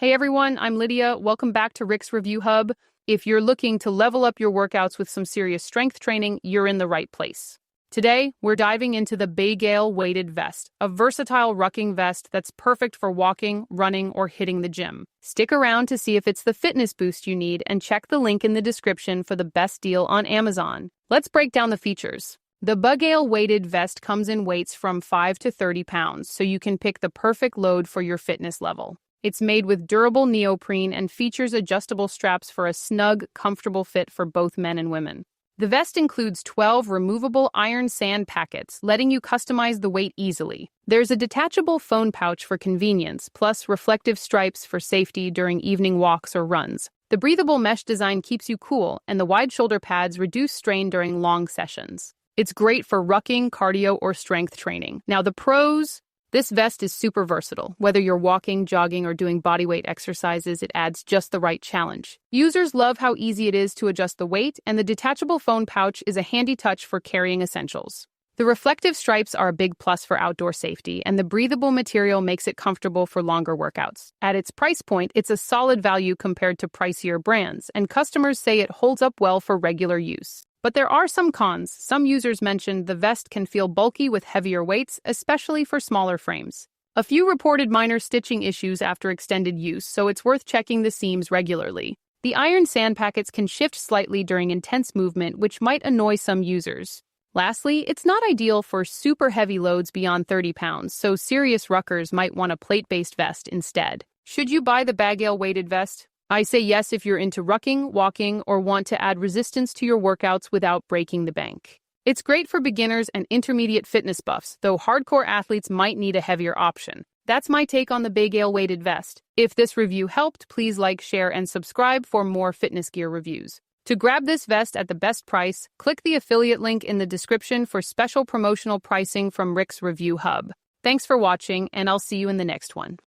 Hey everyone, I'm Lydia. Welcome back to Rick's Review Hub. If you're looking to level up your workouts with some serious strength training, you're in the right place. Today, we're diving into the BAGAIL Weighted Vest, a versatile rucking vest that's perfect for walking, running, or hitting the gym. Stick around to see if it's the fitness boost you need and check the link in the description for the best deal on Amazon. Let's break down the features. The BAGAIL Weighted Vest comes in weights from 5 to 30 pounds, so you can pick the perfect load for your fitness level. It's made with durable neoprene and features adjustable straps for a snug, comfortable fit for both men and women. The vest includes 12 removable iron sand packets, letting you customize the weight easily. There's a detachable phone pouch for convenience, plus reflective stripes for safety during evening walks or runs. The breathable mesh design keeps you cool, and the wide shoulder pads reduce strain during long sessions. It's great for rucking, cardio, or strength training. Now, the pros. This vest is super versatile. Whether you're walking, jogging, or doing bodyweight exercises, it adds just the right challenge. Users love how easy it is to adjust the weight, and the detachable phone pouch is a handy touch for carrying essentials. The reflective stripes are a big plus for outdoor safety, and the breathable material makes it comfortable for longer workouts. At its price point, it's a solid value compared to pricier brands, and customers say it holds up well for regular use. But there are some cons. Some users mentioned the vest can feel bulky with heavier weights, especially for smaller frames. A few reported minor stitching issues after extended use, so it's worth checking the seams regularly. The iron sand packets can shift slightly during intense movement, which might annoy some users. Lastly, it's not ideal for super heavy loads beyond 30 pounds, so serious ruckers might want a plate-based vest instead. Should you buy the BAGAIL Weighted Vest? I say yes if you're into rucking, walking, or want to add resistance to your workouts without breaking the bank. It's great for beginners and intermediate fitness buffs, though hardcore athletes might need a heavier option. That's my take on the BAGAIL Weighted Vest. If this review helped, please like, share, and subscribe for more fitness gear reviews. To grab this vest at the best price, click the affiliate link in the description for special promotional pricing from Rick's Review Hub. Thanks for watching, and I'll see you in the next one.